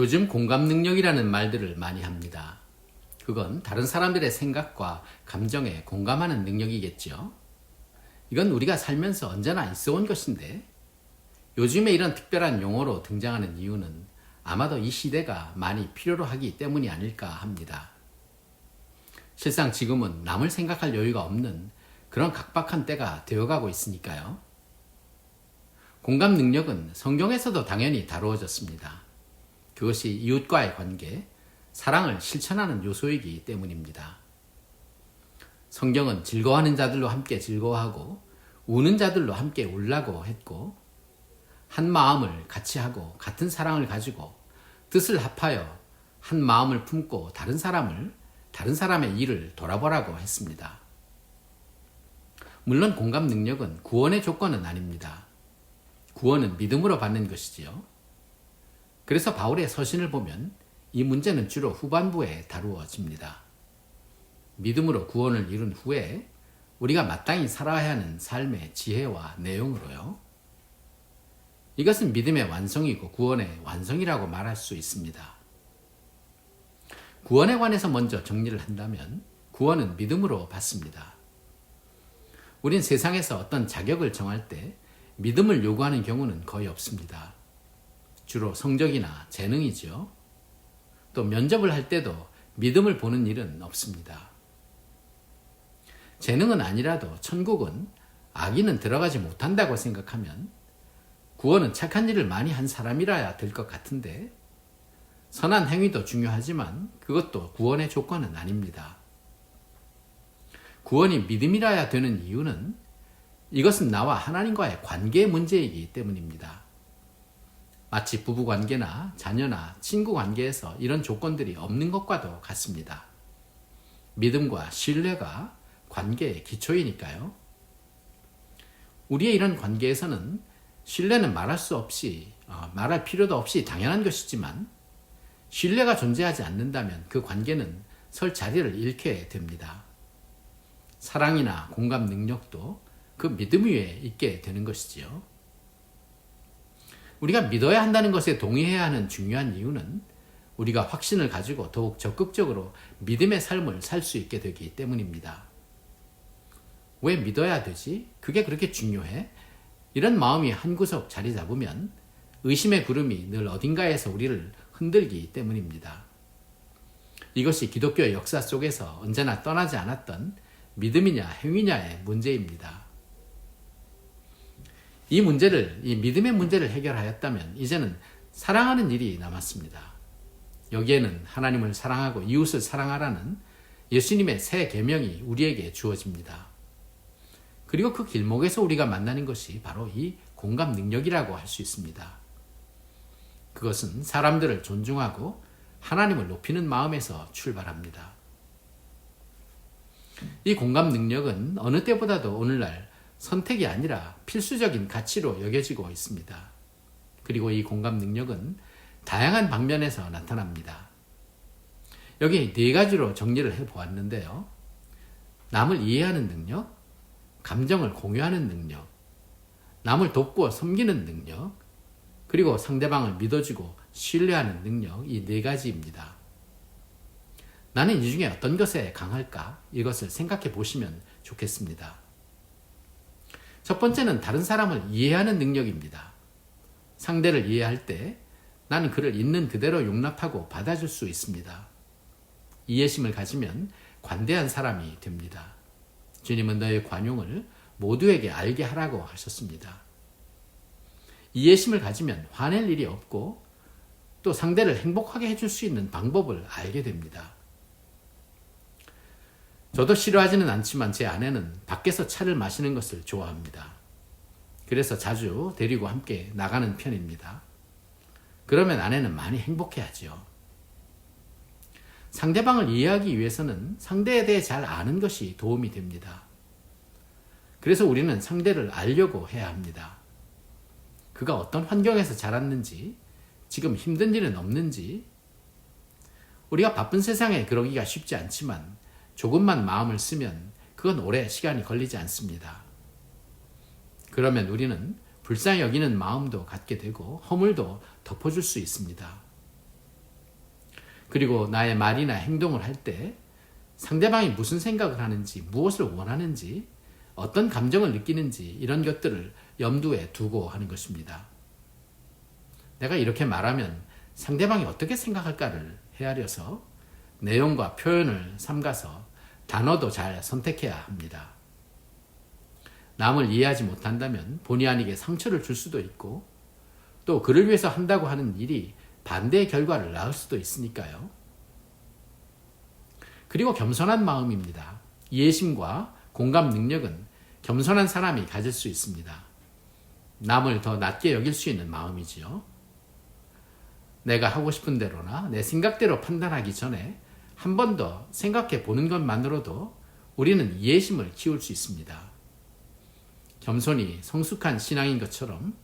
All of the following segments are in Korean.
요즘 공감 능력이라는 말들을 많이 합니다. 그건 다른 사람들의 생각과 감정에 공감하는 능력이겠죠. 이건 우리가 살면서 언제나 있어 온 것인데 요즘에 이런 특별한 용어로 등장하는 이유는 아마도 이 시대가 많이 필요로 하기 때문이 아닐까 합니다. 실상 지금은 남을 생각할 여유가 없는 그런 각박한 때가 되어가고 있으니까요. 공감 능력은 성경에서도 당연히 다루어졌습니다. 그것이 이웃과의 관계, 사랑을 실천하는 요소이기 때문입니다. 성경은 즐거워하는 자들로 함께 즐거워하고 우는 자들로 함께 울라고 했고 한 마음을 같이 하고 같은 사랑을 가지고 뜻을 합하여 한 마음을 품고 다른 사람의 일을 돌아보라고 했습니다. 물론 공감 능력은 구원의 조건은 아닙니다. 구원은 믿음으로 받는 것이지요. 그래서 바울의 서신을 보면 이 문제는 주로 후반부에 다루어집니다. 믿음으로 구원을 이룬 후에 우리가 마땅히 살아야 하는 삶의 지혜와 내용으로요. 이것은 믿음의 완성이고 구원의 완성이라고 말할 수 있습니다. 구원에 관해서 먼저 정리를 한다면 구원은 믿음으로 받습니다. 우린 세상에서 어떤 자격을 정할 때 믿음을 요구하는 경우는 거의 없습니다. 주로 성적이나 재능이죠. 또 면접을 할 때도 믿음을 보는 일은 없습니다. 재능은 아니라도 천국은 악인은 들어가지 못한다고 생각하면 구원은 착한 일을 많이 한 사람이라야 될 것 같은데 선한 행위도 중요하지만 그것도 구원의 조건은 아닙니다. 구원이 믿음이라야 되는 이유는 이것은 나와 하나님과의 관계의 문제이기 때문입니다. 마치 부부관계나 자녀나 친구관계에서 이런 조건들이 없는 것과도 같습니다. 믿음과 신뢰가 관계의 기초이니까요. 우리의 이런 관계에서는 신뢰는 말할 필요도 없이 당연한 것이지만 신뢰가 존재하지 않는다면 그 관계는 설 자리를 잃게 됩니다. 사랑이나 공감 능력도 그 믿음 위에 있게 되는 것이지요. 우리가 믿어야 한다는 것에 동의해야 하는 중요한 이유는 우리가 확신을 가지고 더욱 적극적으로 믿음의 삶을 살 수 있게 되기 때문입니다. 왜 믿어야 되지? 그게 그렇게 중요해? 이런 마음이 한구석 자리 잡으면 의심의 구름이 늘 어딘가에서 우리를 흔들기 때문입니다. 이것이 기독교의 역사 속에서 언제나 떠나지 않았던 믿음이냐 행위냐의 문제입니다. 이 믿음의 문제를 해결하였다면 이제는 사랑하는 일이 남았습니다. 여기에는 하나님을 사랑하고 이웃을 사랑하라는 예수님의 새 계명이 우리에게 주어집니다. 그리고 그 길목에서 우리가 만나는 것이 바로 이 공감 능력이라고 할 수 있습니다. 그것은 사람들을 존중하고 하나님을 높이는 마음에서 출발합니다. 이 공감 능력은 어느 때보다도 오늘날 선택이 아니라 필수적인 가치로 여겨지고 있습니다. 그리고 이 공감 능력은 다양한 방면에서 나타납니다. 여기 4가지로 정리를 해보았는데요. 남을 이해하는 능력, 감정을 공유하는 능력, 남을 돕고 섬기는 능력, 그리고 상대방을 믿어주고 신뢰하는 능력, 이 4가지입니다. 나는 이 중에 어떤 것에 강할까? 이것을 생각해 보시면 좋겠습니다. 첫 번째는 다른 사람을 이해하는 능력입니다. 상대를 이해할 때 나는 그를 있는 그대로 용납하고 받아줄 수 있습니다. 이해심을 가지면 관대한 사람이 됩니다. 주님은 너의 관용을 모두에게 알게 하라고 하셨습니다. 이해심을 가지면 화낼 일이 없고 또 상대를 행복하게 해줄 수 있는 방법을 알게 됩니다. 저도 싫어하지는 않지만 제 아내는 밖에서 차를 마시는 것을 좋아합니다. 그래서 자주 데리고 함께 나가는 편입니다. 그러면 아내는 많이 행복해하죠. 상대방을 이해하기 위해서는 상대에 대해 잘 아는 것이 도움이 됩니다. 그래서 우리는 상대를 알려고 해야 합니다. 그가 어떤 환경에서 자랐는지, 지금 힘든 일은 없는지, 우리가 바쁜 세상에 그러기가 쉽지 않지만 조금만 마음을 쓰면 그건 오래 시간이 걸리지 않습니다. 그러면 우리는 불쌍히 여기는 마음도 갖게 되고 허물도 덮어줄 수 있습니다. 그리고 나의 말이나 행동을 할 때 상대방이 무슨 생각을 하는지, 무엇을 원하는지, 어떤 감정을 느끼는지 이런 것들을 염두에 두고 하는 것입니다. 내가 이렇게 말하면 상대방이 어떻게 생각할까를 헤아려서 내용과 표현을 삼가서 단어도 잘 선택해야 합니다. 남을 이해하지 못한다면 본의 아니게 상처를 줄 수도 있고 또 그를 위해서 한다고 하는 일이 반대의 결과를 낳을 수도 있으니까요. 그리고 겸손한 마음입니다. 이해심과 공감 능력은 겸손한 사람이 가질 수 있습니다. 남을 더 낮게 여길 수 있는 마음이지요. 내가 하고 싶은 대로나 내 생각대로 판단하기 전에 한 번 더 생각해 보는 것만으로도 우리는 이해심을 키울 수 있습니다. 겸손이 성숙한 신앙인 것처럼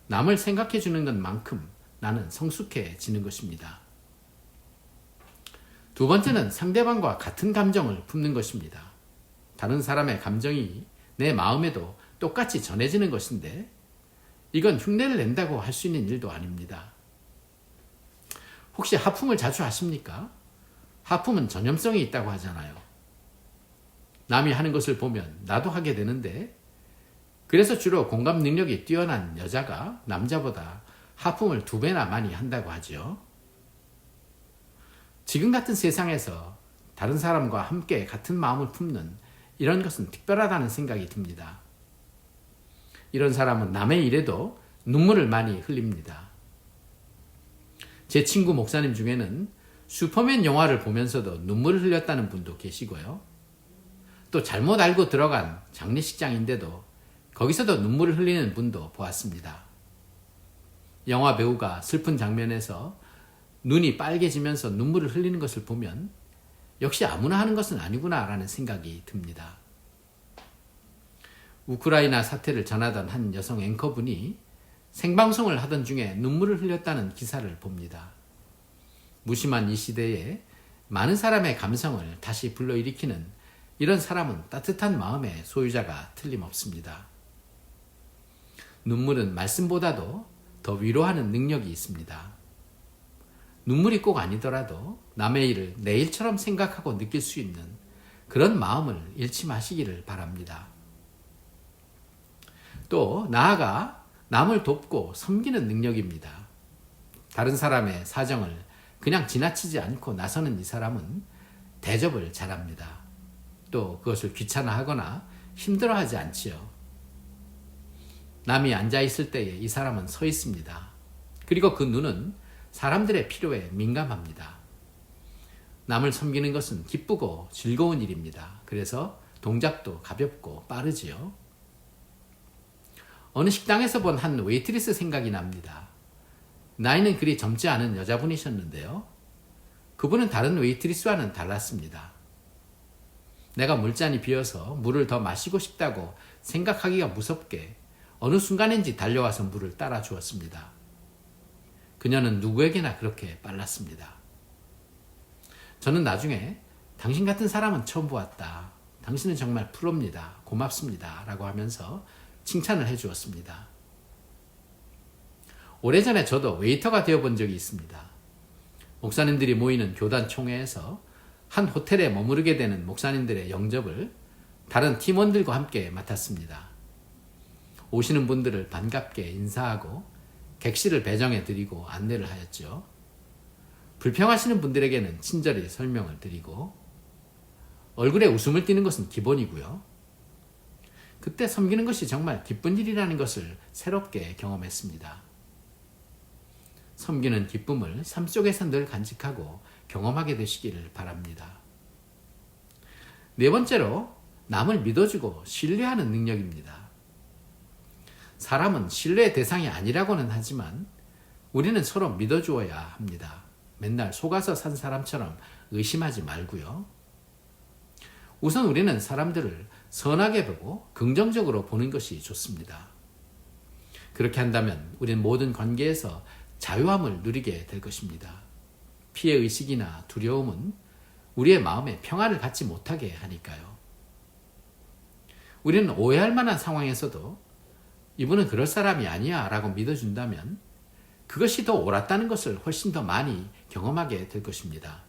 남을 생각해 주는 것만큼 나는 성숙해지는 것입니다. 두 번째는 상대방과 같은 감정을 품는 것입니다. 다른 사람의 감정이 내 마음에도 똑같이 전해지는 것인데 이건 흉내를 낸다고 할 수 있는 일도 아닙니다. 혹시 하품을 자주 하십니까? 하품은 전염성이 있다고 하잖아요. 남이 하는 것을 보면 나도 하게 되는데 그래서 주로 공감 능력이 뛰어난 여자가 남자보다 하품을 2배나 많이 한다고 하죠. 지금 같은 세상에서 다른 사람과 함께 같은 마음을 품는 이런 것은 특별하다는 생각이 듭니다. 이런 사람은 남의 일에도 눈물을 많이 흘립니다. 제 친구 목사님 중에는 슈퍼맨 영화를 보면서도 눈물을 흘렸다는 분도 계시고요. 또 잘못 알고 들어간 장례식장인데도 거기서도 눈물을 흘리는 분도 보았습니다. 영화 배우가 슬픈 장면에서 눈이 빨개지면서 눈물을 흘리는 것을 보면 역시 아무나 하는 것은 아니구나 라는 생각이 듭니다. 우크라이나 사태를 전하던 한 여성 앵커분이 생방송을 하던 중에 눈물을 흘렸다는 기사를 봅니다. 무심한 이 시대에 많은 사람의 감성을 다시 불러일으키는 이런 사람은 따뜻한 마음의 소유자가 틀림없습니다. 눈물은 말씀보다도 더 위로하는 능력이 있습니다. 눈물이 꼭 아니더라도 남의 일을 내 일처럼 생각하고 느낄 수 있는 그런 마음을 잃지 마시기를 바랍니다. 또 나아가 남을 돕고 섬기는 능력입니다. 다른 사람의 사정을 그냥 지나치지 않고 나서는 이 사람은 대접을 잘합니다. 또 그것을 귀찮아하거나 힘들어하지 않지요. 남이 앉아있을 때에 이 사람은 서 있습니다. 그리고 그 눈은 사람들의 필요에 민감합니다. 남을 섬기는 것은 기쁘고 즐거운 일입니다. 그래서 동작도 가볍고 빠르지요. 어느 식당에서 본 한 웨이트리스 생각이 납니다. 나이는 그리 젊지 않은 여자분이셨는데요. 그분은 다른 웨이트리스와는 달랐습니다. 내가 물잔이 비어서 물을 더 마시고 싶다고 생각하기가 무섭게 어느 순간인지 달려와서 물을 따라 주었습니다. 그녀는 누구에게나 그렇게 빨랐습니다. 저는 나중에 당신 같은 사람은 처음 보았다. 당신은 정말 프로입니다. 고맙습니다. 라고 하면서 칭찬을 해주었습니다. 오래전에 저도 웨이터가 되어본 적이 있습니다. 목사님들이 모이는 교단 총회에서 한 호텔에 머무르게 되는 목사님들의 영접을 다른 팀원들과 함께 맡았습니다. 오시는 분들을 반갑게 인사하고 객실을 배정해 드리고 안내를 하였죠. 불평하시는 분들에게는 친절히 설명을 드리고 얼굴에 웃음을 띠는 것은 기본이고요. 그때 섬기는 것이 정말 기쁜 일이라는 것을 새롭게 경험했습니다. 섬기는 기쁨을 삶 속에서 늘 간직하고 경험하게 되시기를 바랍니다. 네 번째로 남을 믿어주고 신뢰하는 능력입니다. 사람은 신뢰의 대상이 아니라고는 하지만 우리는 서로 믿어주어야 합니다. 맨날 속아서 산 사람처럼 의심하지 말고요. 우선 우리는 사람들을 선하게 보고 긍정적으로 보는 것이 좋습니다. 그렇게 한다면 우리는 모든 관계에서 자유함을 누리게 될 것입니다. 피해의식이나 두려움은 우리의 마음에 평화를 갖지 못하게 하니까요. 우리는 오해할 만한 상황에서도 이분은 그럴 사람이 아니야 라고 믿어준다면 그것이 더 옳았다는 것을 훨씬 더 많이 경험하게 될 것입니다.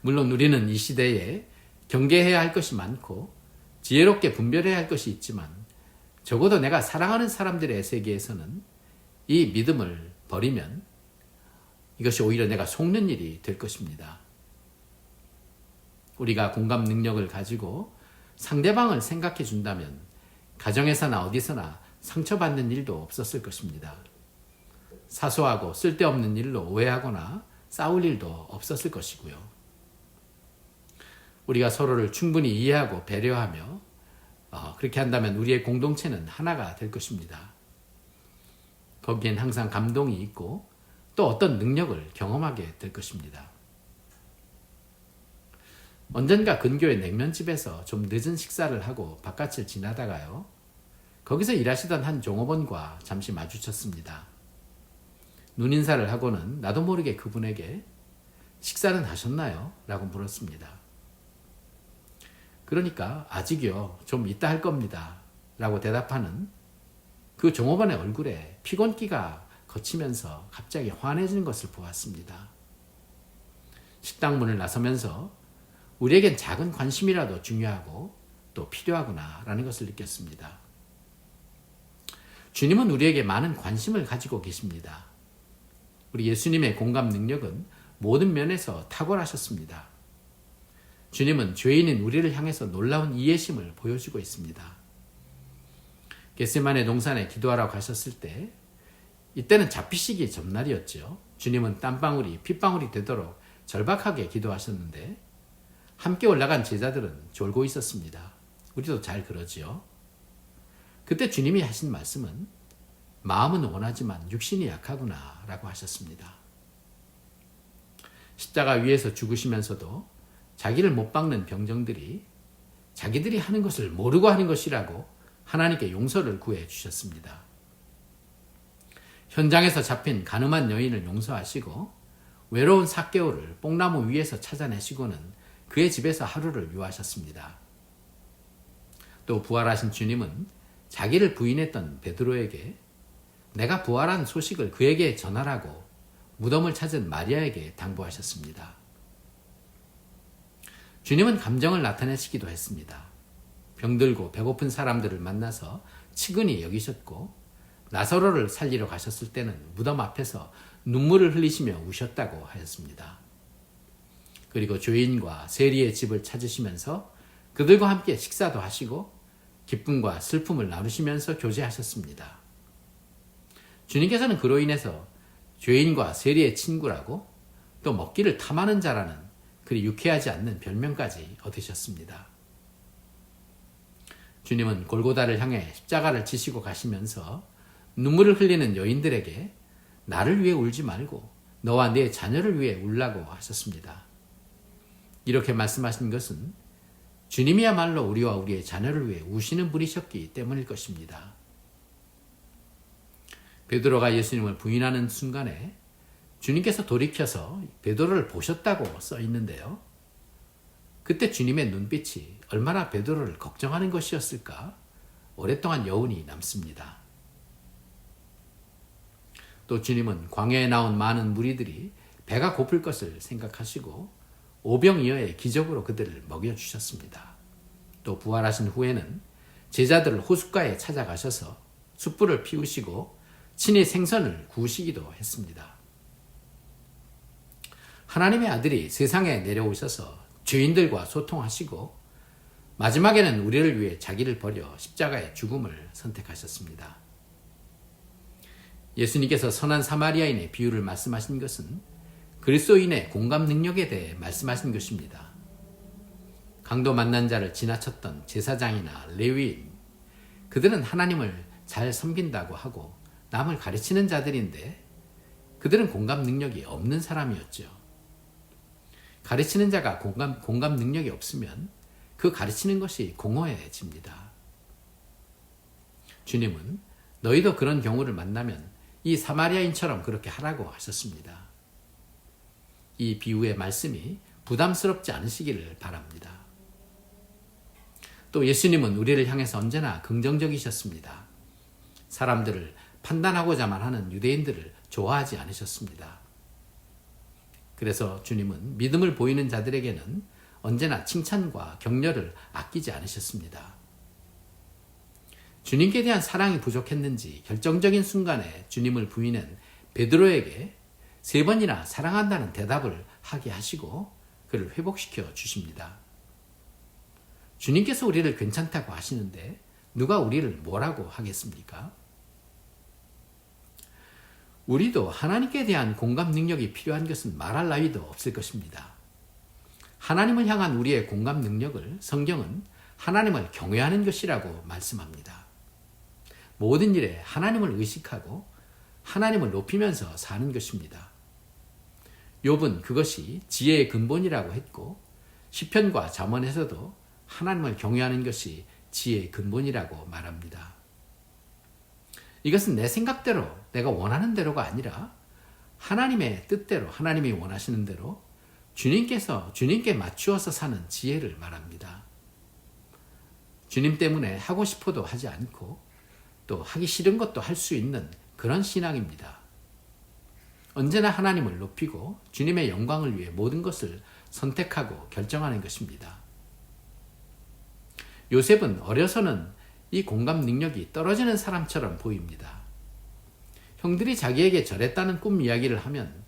물론 우리는 이 시대에 경계해야 할 것이 많고 지혜롭게 분별해야 할 것이 있지만 적어도 내가 사랑하는 사람들의 세계에서는 이 믿음을 버리면 이것이 오히려 내가 속는 일이 될 것입니다. 우리가 공감 능력을 가지고 상대방을 생각해 준다면 가정에서나 어디서나 상처받는 일도 없었을 것입니다. 사소하고 쓸데없는 일로 오해하거나 싸울 일도 없었을 것이고요. 우리가 서로를 충분히 이해하고 배려하며 그렇게 한다면 우리의 공동체는 하나가 될 것입니다. 거기엔 항상 감동이 있고 또 어떤 능력을 경험하게 될 것입니다. 언젠가 근교의 냉면집에서 좀 늦은 식사를 하고 바깥을 지나다가요. 거기서 일하시던 한 종업원과 잠시 마주쳤습니다. 눈인사를 하고는 나도 모르게 그분에게 식사는 하셨나요? 라고 물었습니다. 그러니까 아직이요. 좀 이따 할 겁니다. 라고 대답하는 그 종업원의 얼굴에 피곤기가 거치면서 갑자기 환해지는 것을 보았습니다. 식당 문을 나서면서 우리에겐 작은 관심이라도 중요하고 또 필요하구나 라는 것을 느꼈습니다. 주님은 우리에게 많은 관심을 가지고 계십니다. 우리 예수님의 공감 능력은 모든 면에서 탁월하셨습니다. 주님은 죄인인 우리를 향해서 놀라운 이해심을 보여주고 있습니다. 겟세마네 동산에 기도하러 가셨을 때 이때는 잡히시기 전날이었죠. 주님은 땀방울이 핏방울이 되도록 절박하게 기도하셨는데 함께 올라간 제자들은 졸고 있었습니다. 우리도 잘 그러지요. 그때 주님이 하신 말씀은 마음은 원하지만 육신이 약하구나 라고 하셨습니다. 십자가 위에서 죽으시면서도 자기를 못 박는 병정들이 자기들이 하는 것을 모르고 하는 것이라고 하나님께 용서를 구해 주셨습니다. 현장에서 잡힌 가늠한 여인을 용서하시고 외로운 삭개오를 뽕나무 위에서 찾아내시고는 그의 집에서 하루를 유하셨습니다. 또 부활하신 주님은 자기를 부인했던 베드로에게 내가 부활한 소식을 그에게 전하라고 무덤을 찾은 마리아에게 당부하셨습니다. 주님은 감정을 나타내시기도 했습니다. 병들고 배고픈 사람들을 만나서 측은히 여기셨고 나사로를 살리러 가셨을 때는 무덤 앞에서 눈물을 흘리시며 우셨다고 하였습니다. 그리고 죄인과 세리의 집을 찾으시면서 그들과 함께 식사도 하시고 기쁨과 슬픔을 나누시면서 교제하셨습니다. 주님께서는 그로 인해서 죄인과 세리의 친구라고 또 먹기를 탐하는 자라는 그리 유쾌하지 않는 별명까지 얻으셨습니다. 주님은 골고다를 향해 십자가를 지시고 가시면서 눈물을 흘리는 여인들에게 나를 위해 울지 말고 너와 네 자녀를 위해 울라고 하셨습니다. 이렇게 말씀하신 것은 주님이야말로 우리와 우리의 자녀를 위해 우시는 분이셨기 때문일 것입니다. 베드로가 예수님을 부인하는 순간에 주님께서 돌이켜서 베드로를 보셨다고 써 있는데요. 그때 주님의 눈빛이 얼마나 베드로를 걱정하는 것이었을까 오랫동안 여운이 남습니다. 또 주님은 광야에 나온 많은 무리들이 배가 고플 것을 생각하시고 오병이어의 기적으로 그들을 먹여주셨습니다. 또 부활하신 후에는 제자들을 호숫가에 찾아가셔서 숯불을 피우시고 친히 생선을 구우시기도 했습니다. 하나님의 아들이 세상에 내려오셔서 죄인들과 소통하시고 마지막에는 우리를 위해 자기를 버려 십자가의 죽음을 선택하셨습니다. 예수님께서 선한 사마리아인의 비유를 말씀하신 것은 그리스도인의 공감 능력에 대해 말씀하신 것입니다. 강도 만난 자를 지나쳤던 제사장이나 레위인, 그들은 하나님을 잘 섬긴다고 하고 남을 가르치는 자들인데 그들은 공감 능력이 없는 사람이었죠. 가르치는 자가 공감 능력이 없으면 그 가르치는 것이 공허해집니다. 주님은 너희도 그런 경우를 만나면 이 사마리아인처럼 그렇게 하라고 하셨습니다. 이 비유의 말씀이 부담스럽지 않으시기를 바랍니다. 또 예수님은 우리를 향해서 언제나 긍정적이셨습니다. 사람들을 판단하고자만 하는 유대인들을 좋아하지 않으셨습니다. 그래서 주님은 믿음을 보이는 자들에게는 언제나 칭찬과 격려를 아끼지 않으셨습니다. 주님께 대한 사랑이 부족했는지 결정적인 순간에 주님을 부인한 베드로에게 3번이나 사랑한다는 대답을 하게 하시고 그를 회복시켜 주십니다. 주님께서 우리를 괜찮다고 하시는데 누가 우리를 뭐라고 하겠습니까? 우리도 하나님께 대한 공감 능력이 필요한 것은 말할 나위도 없을 것입니다. 하나님을 향한 우리의 공감 능력을 성경은 하나님을 경외하는 것이라고 말씀합니다. 모든 일에 하나님을 의식하고 하나님을 높이면서 사는 것입니다. 욥은 그것이 지혜의 근본이라고 했고 시편과 잠언에서도 하나님을 경외하는 것이 지혜의 근본이라고 말합니다. 이것은 내 생각대로 내가 원하는 대로가 아니라 하나님의 뜻대로 하나님이 원하시는 대로 주님께 맞추어서 사는 지혜를 말합니다. 주님 때문에 하고 싶어도 하지 않고 또 하기 싫은 것도 할 수 있는 그런 신앙입니다. 언제나 하나님을 높이고 주님의 영광을 위해 모든 것을 선택하고 결정하는 것입니다. 요셉은 어려서는 이 공감 능력이 떨어지는 사람처럼 보입니다. 형들이 자기에게 절했다는 꿈 이야기를 하면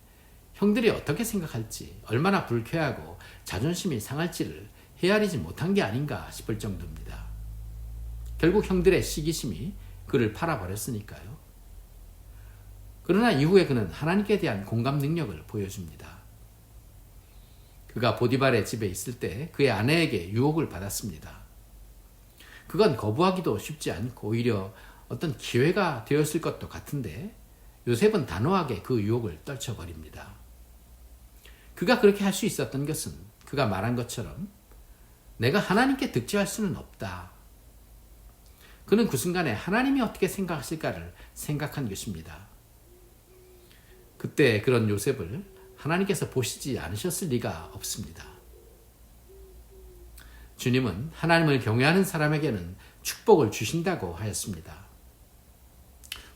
형들이 어떻게 생각할지, 얼마나 불쾌하고 자존심이 상할지를 헤아리지 못한 게 아닌가 싶을 정도입니다. 결국 형들의 시기심이 그를 팔아버렸으니까요. 그러나 이후에 그는 하나님께 대한 공감 능력을 보여줍니다. 그가 보디발의 집에 있을 때 그의 아내에게 유혹을 받았습니다. 그건 거부하기도 쉽지 않고 오히려 어떤 기회가 되었을 것도 같은데 요셉은 단호하게 그 유혹을 떨쳐버립니다. 그가 그렇게 할 수 있었던 것은 그가 말한 것처럼 내가 하나님께 득죄할 수는 없다. 그는 그 순간에 하나님이 어떻게 생각하실까를 생각한 것입니다. 그때 그런 요셉을 하나님께서 보시지 않으셨을 리가 없습니다. 주님은 하나님을 경외하는 사람에게는 축복을 주신다고 하였습니다.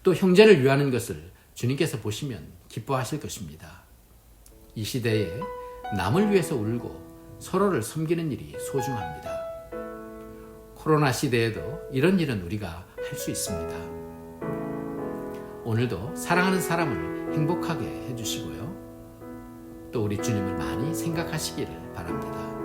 또 형제를 위하는 것을 주님께서 보시면 기뻐하실 것입니다. 이 시대에 남을 위해서 울고 서로를 섬기는 일이 소중합니다. 코로나 시대에도 이런 일은 우리가 할 수 있습니다. 오늘도 사랑하는 사람을 행복하게 해주시고요. 또 우리 주님을 많이 생각하시기를 바랍니다.